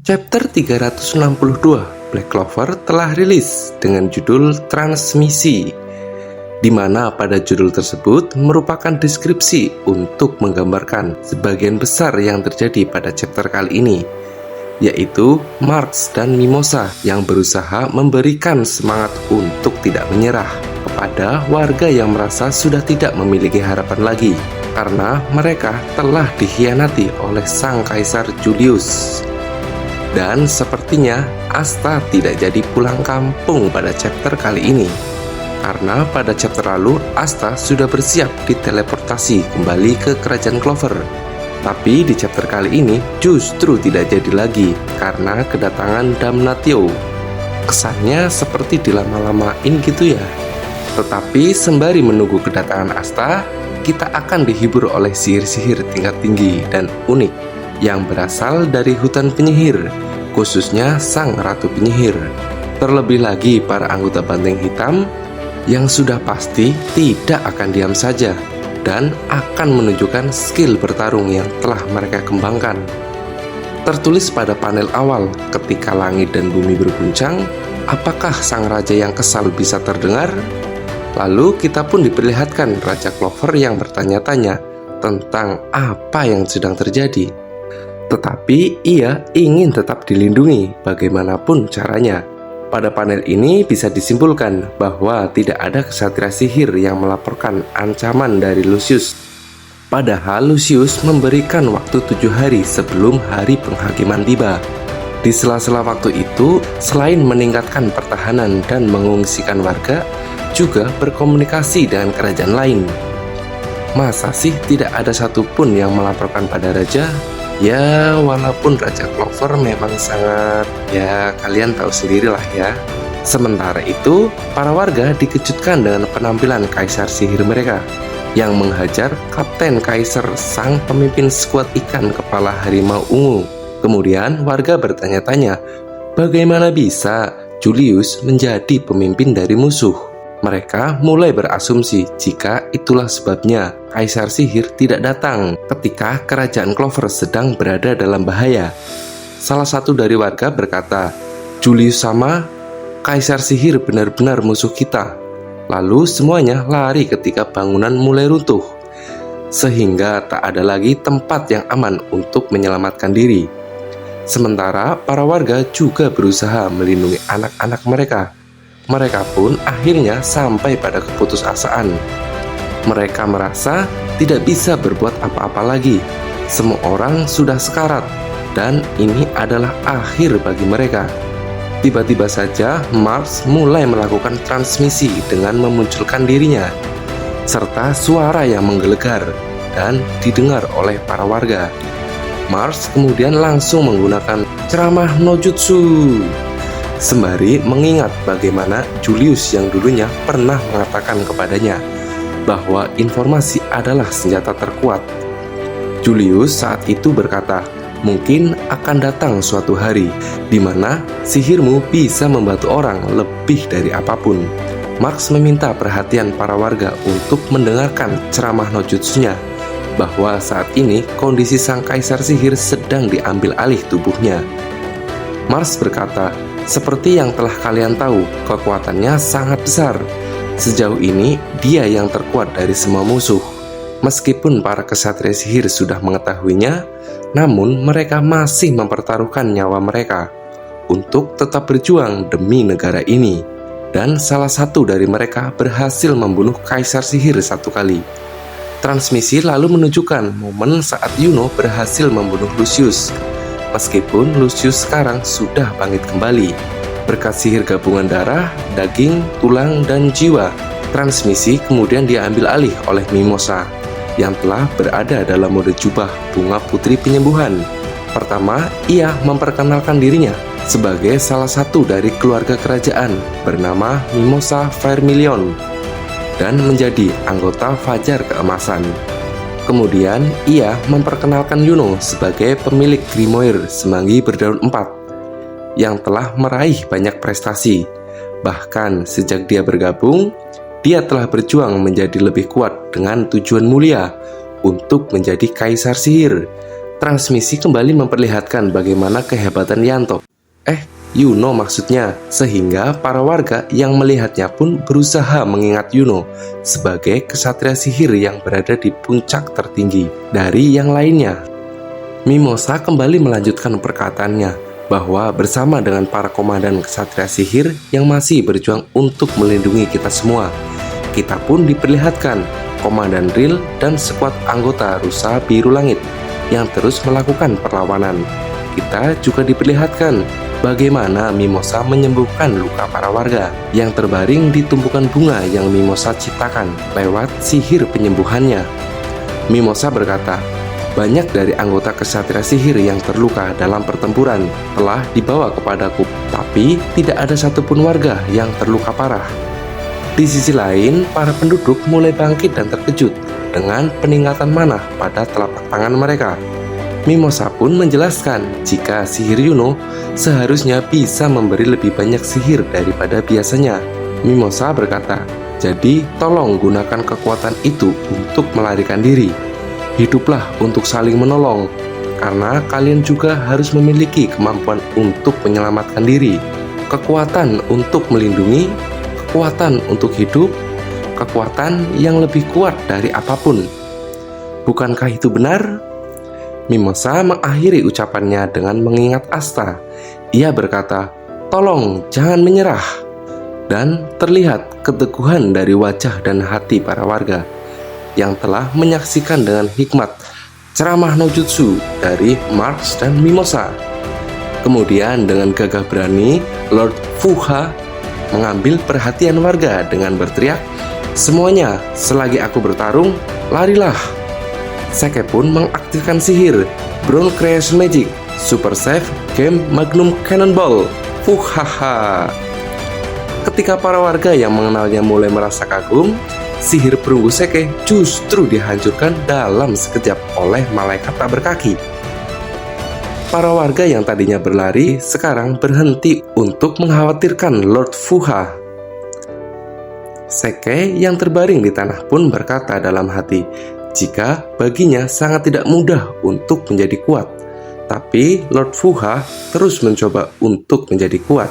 Chapter 362 Black Clover telah rilis dengan judul Transmisi, di mana pada judul tersebut merupakan deskripsi untuk menggambarkan sebagian besar yang terjadi pada chapter kali ini, yaitu Marx dan Mimosa yang berusaha memberikan semangat untuk tidak menyerah kepada warga yang merasa sudah tidak memiliki harapan lagi karena mereka telah dikhianati oleh sang Kaisar Julius. Dan sepertinya Asta tidak jadi pulang kampung pada chapter kali ini, karena pada chapter lalu Asta sudah bersiap diteleportasi kembali ke kerajaan Clover. Tapi di chapter kali ini justru tidak jadi lagi karena kedatangan Damnatio. Kesannya seperti dilama-lamain gitu ya. Tetapi sembari menunggu kedatangan Asta, kita akan dihibur oleh sihir-sihir tingkat tinggi dan unik yang berasal dari hutan penyihir, khususnya sang ratu penyihir. Terlebih lagi para anggota Banteng Hitam yang sudah pasti tidak akan diam saja dan akan menunjukkan skill bertarung yang telah mereka kembangkan. Tertulis pada panel awal, ketika langit dan bumi berguncang, apakah sang raja yang kesal bisa terdengar? Lalu kita pun diperlihatkan Raja Clover yang bertanya-tanya tentang apa yang sedang terjadi. Tetapi ia ingin tetap dilindungi bagaimanapun caranya. Pada panel ini bisa disimpulkan bahwa tidak ada ksatria sihir yang melaporkan ancaman dari Lucius. Padahal Lucius memberikan waktu 7 hari sebelum hari penghakiman tiba. Di sela-sela waktu itu, selain meningkatkan pertahanan dan mengungsikan warga, juga berkomunikasi dengan kerajaan lain. Masa sih tidak ada satupun yang melaporkan pada raja? Ya, walaupun Raja Clover memang sangat, ya kalian tahu sendirilah ya. Sementara itu, para warga dikejutkan dengan penampilan Kaisar Sihir mereka yang menghajar Kapten Kaiser, sang pemimpin skuad ikan kepala harimau ungu. Kemudian warga bertanya-tanya, bagaimana bisa Julius menjadi pemimpin dari musuh? Mereka mulai berasumsi jika itulah sebabnya Kaisar Sihir tidak datang ketika kerajaan Clover sedang berada dalam bahaya. Salah satu dari warga berkata, Julius sama Kaisar Sihir benar-benar musuh kita. Lalu semuanya lari ketika bangunan mulai runtuh, sehingga tak ada lagi tempat yang aman untuk menyelamatkan diri. Sementara para warga juga berusaha melindungi anak-anak mereka. Mereka pun akhirnya sampai pada keputusasaan. Mereka merasa tidak bisa berbuat apa-apa lagi. Semua orang sudah sekarat, dan ini adalah akhir bagi mereka. Tiba-tiba saja Marx mulai melakukan transmisi dengan memunculkan dirinya, serta suara yang menggelegar dan didengar oleh para warga. Marx kemudian langsung menggunakan ceramah no jutsu, sembari mengingat bagaimana Julius yang dulunya pernah mengatakan kepadanya bahwa informasi adalah senjata terkuat. Julius saat itu berkata, mungkin akan datang suatu hari di mana sihirmu bisa membantu orang lebih dari apapun. Marx meminta perhatian para warga untuk mendengarkan ceramah no jutsunya, bahwa saat ini kondisi sang Kaisar Sihir sedang diambil alih tubuhnya. Marx berkata, seperti yang telah kalian tahu, kekuatannya sangat besar. Sejauh ini, dia yang terkuat dari semua musuh. Meskipun para ksatria sihir sudah mengetahuinya, namun mereka masih mempertaruhkan nyawa mereka untuk tetap berjuang demi negara ini. Dan salah satu dari mereka berhasil membunuh Kaisar Sihir satu kali. Transmisi lalu menunjukkan momen saat Yuno berhasil membunuh Lucius. Meskipun Lucius sekarang sudah bangkit kembali berkat sihir gabungan darah, daging, tulang, dan jiwa. Transmisi kemudian diambil alih oleh Mimosa yang telah berada dalam mode jubah bunga putri penyembuhan. Pertama, ia memperkenalkan dirinya sebagai salah satu dari keluarga kerajaan bernama Mimosa Vermilion dan menjadi anggota Fajar Keemasan. Kemudian ia memperkenalkan Yuno sebagai pemilik Grimoire Semanggi Berdaun 4 yang telah meraih banyak prestasi. Bahkan sejak dia bergabung, dia telah berjuang menjadi lebih kuat dengan tujuan mulia untuk menjadi Kaisar Sihir. Transmisi kembali memperlihatkan bagaimana kehebatan Yanto. Yuno maksudnya, sehingga para warga yang melihatnya pun berusaha mengingat Yuno sebagai kesatria sihir yang berada di puncak tertinggi dari yang lainnya. Mimosa kembali melanjutkan perkataannya bahwa bersama dengan para komandan kesatria sihir yang masih berjuang untuk melindungi kita semua, kita pun diperlihatkan Komandan Ril dan sekuat anggota Rusa Biru Langit yang terus melakukan perlawanan. Kita juga diperlihatkan bagaimana Mimosa menyembuhkan luka para warga yang terbaring di tumpukan bunga yang Mimosa ciptakan lewat sihir penyembuhannya. Mimosa berkata, banyak dari anggota kesatria sihir yang terluka dalam pertempuran telah dibawa kepadaku, tapi tidak ada satupun warga yang terluka parah. Di sisi lain, para penduduk mulai bangkit dan terkejut dengan peningkatan mana pada telapak tangan mereka. Mimosa pun menjelaskan jika sihir Yuno seharusnya bisa memberi lebih banyak sihir daripada biasanya. Mimosa berkata, jadi tolong gunakan kekuatan itu untuk melarikan diri. Hiduplah untuk saling menolong, karena kalian juga harus memiliki kemampuan untuk menyelamatkan diri, kekuatan untuk melindungi, kekuatan untuk hidup, kekuatan yang lebih kuat dari apapun. Bukankah itu benar? Mimosa mengakhiri ucapannya dengan mengingat Asta. Ia berkata, tolong jangan menyerah. Dan terlihat keteguhan dari wajah dan hati para warga yang telah menyaksikan dengan hikmat ceramah no jutsu dari Marks dan Mimosa. Kemudian dengan gagah berani, Lord Fuha mengambil perhatian warga dengan berteriak, semuanya, selagi aku bertarung, larilah. Seke pun mengaktifkan sihir Brown Creation Magic Super Save Game Magnum Cannonball. Fuhaha. Ketika para warga yang mengenalnya mulai merasa kagum, sihir perunggu Seke justru dihancurkan dalam sekejap oleh malaikat tak berkaki. Para warga yang tadinya berlari sekarang berhenti untuk mengkhawatirkan Lord Fuha. Seke yang terbaring di tanah pun berkata dalam hati, jika baginya sangat tidak mudah untuk menjadi kuat, tapi Lord Fuha terus mencoba untuk menjadi kuat.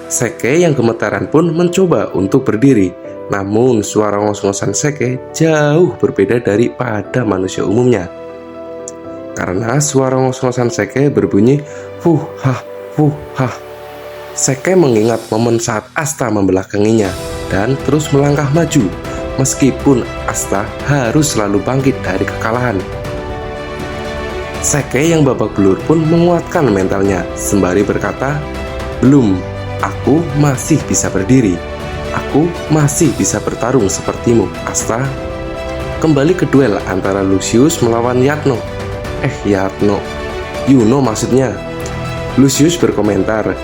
Seke yang gemetaran pun mencoba untuk berdiri, namun suara ngos-ngosan Seke jauh berbeda daripada manusia umumnya. Karena suara ngos-ngosan Seke berbunyi fuhah fuhah. Seke mengingat momen saat Asta membelakanginya dan terus melangkah maju, meskipun Asta harus selalu bangkit dari kekalahan. Seke yang babak belur pun menguatkan mentalnya sembari berkata, belum, aku masih bisa berdiri. Aku masih bisa bertarung sepertimu, Asta. Kembali ke duel antara Lucius melawan Yatno. Yuno maksudnya. Lucius berkomentar,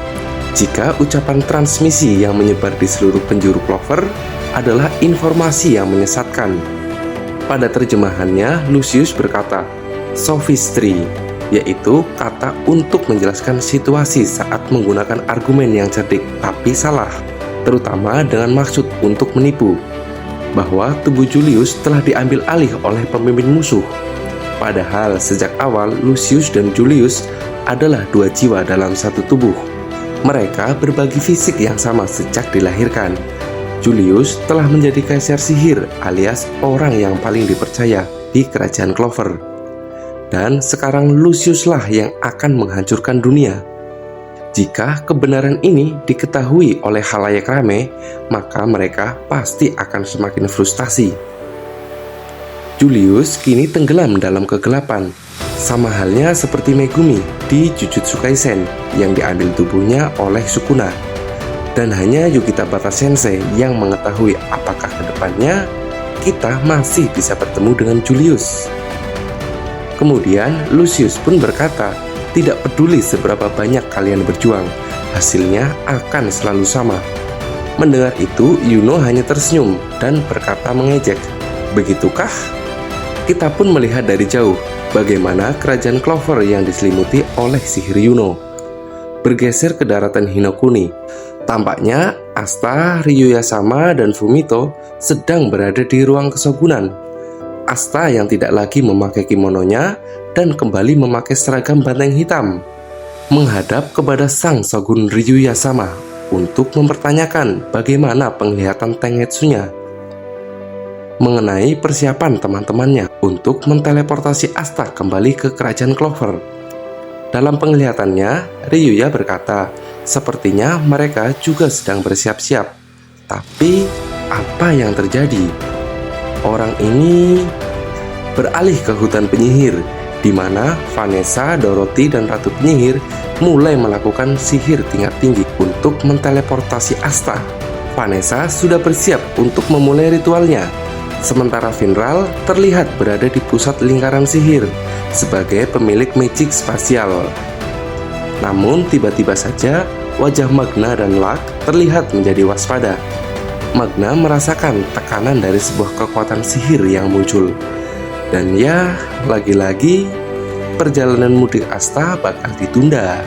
jika ucapan transmisi yang menyebar di seluruh penjuru Clover adalah informasi yang menyesatkan. Pada terjemahannya, Lucius berkata, sophistry, yaitu kata untuk menjelaskan situasi saat menggunakan argumen yang cerdik tapi salah, terutama dengan maksud untuk menipu, bahwa tubuh Julius telah diambil alih oleh pemimpin musuh. Padahal sejak awal Lucius dan Julius adalah dua jiwa dalam satu tubuh. Mereka berbagi fisik yang sama sejak dilahirkan. Julius telah menjadi kaisar sihir alias orang yang paling dipercaya di kerajaan Clover. Dan sekarang Luciuslah yang akan menghancurkan dunia. Jika kebenaran ini diketahui oleh khalayak ramai, maka mereka pasti akan semakin frustasi. Julius kini tenggelam dalam kegelapan, sama halnya seperti Megumi di Jujutsu Kaisen yang diambil tubuhnya oleh Sukuna. Dan hanya Yukita Bata Sensei yang mengetahui apakah kedepannya kita masih bisa bertemu dengan Julius. Kemudian Lucius pun berkata, tidak peduli seberapa banyak kalian berjuang, hasilnya akan selalu sama. Mendengar itu, Yuno hanya tersenyum dan berkata mengejek, begitukah? Kita pun melihat dari jauh bagaimana kerajaan Clover yang diselimuti oleh sihir Yuno bergeser ke daratan Hinokuni. Tampaknya Asta, Ryuya-sama, dan Fumito sedang berada di ruang kesogunan. Asta yang tidak lagi memakai kimononya dan kembali memakai seragam banteng hitam, menghadap kepada sang Shogun Ryuya-sama untuk mempertanyakan bagaimana penglihatan Tengetsunya mengenai persiapan teman-temannya untuk menteleportasi Asta kembali ke kerajaan Clover. Dalam penglihatannya, Ryuya berkata, sepertinya mereka juga sedang bersiap-siap. Tapi, apa yang terjadi? Orang ini beralih ke hutan penyihir, di mana Vanessa, Dorothy, dan Ratu Penyihir mulai melakukan sihir tingkat tinggi untuk menteleportasi Asta. Vanessa sudah bersiap untuk memulai ritualnya, sementara Finral terlihat berada di pusat lingkaran sihir sebagai pemilik magic spasial. Namun tiba-tiba saja wajah Magna dan Luck terlihat menjadi waspada. Magna merasakan tekanan dari sebuah kekuatan sihir yang muncul. Dan ya, lagi-lagi perjalanan mudik Asta bakal ditunda.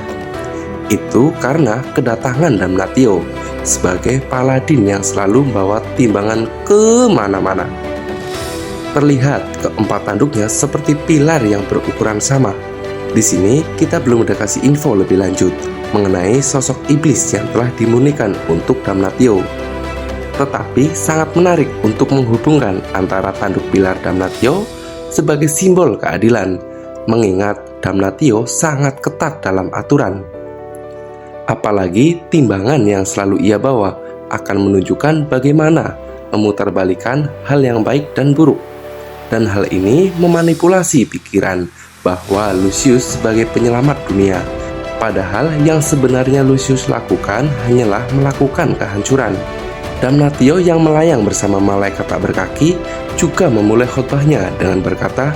Itu karena kedatangan Damnatio sebagai paladin yang selalu membawa timbangan kemana-mana. Terlihat keempat tanduknya seperti pilar yang berukuran sama. Di sini kita belum dikasih info lebih lanjut mengenai sosok iblis yang telah dimurnikan untuk Damnatio. Tetapi sangat menarik untuk menghubungkan antara tanduk pilar Damnatio sebagai simbol keadilan, mengingat Damnatio sangat ketat dalam aturan. Apalagi timbangan yang selalu ia bawa akan menunjukkan bagaimana memutarbalikkan hal yang baik dan buruk. Dan hal ini memanipulasi pikiran bahwa Lucius sebagai penyelamat dunia, padahal yang sebenarnya Lucius lakukan hanyalah melakukan kehancuran. Damnatio yang melayang bersama malaikat tak berkaki juga memulai khotbahnya dengan berkata,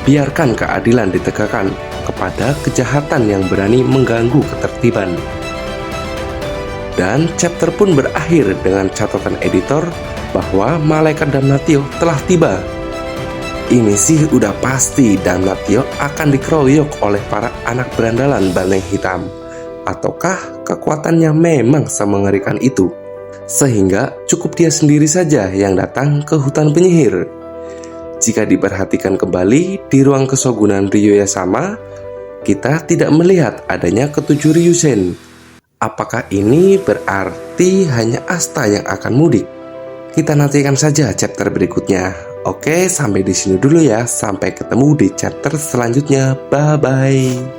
biarkan keadilan ditegakkan kepada kejahatan yang berani mengganggu ketertiban. Dan chapter pun berakhir dengan catatan editor bahwa malaikat Damnatio telah tiba. Ini sih udah pasti Damnatio akan dikeroyok oleh para anak berandalan banteng hitam. Ataukah kekuatannya memang semengerikan itu, sehingga cukup dia sendiri saja yang datang ke hutan penyihir? Jika diperhatikan kembali di ruang kesogunan Ryuya-sama, kita tidak melihat adanya ketujuh Ryusen. Apakah ini berarti hanya Asta yang akan mudik? Kita nantikan saja chapter berikutnya. Oke, sampai di sini dulu ya. Sampai ketemu di chapter selanjutnya. Bye-bye.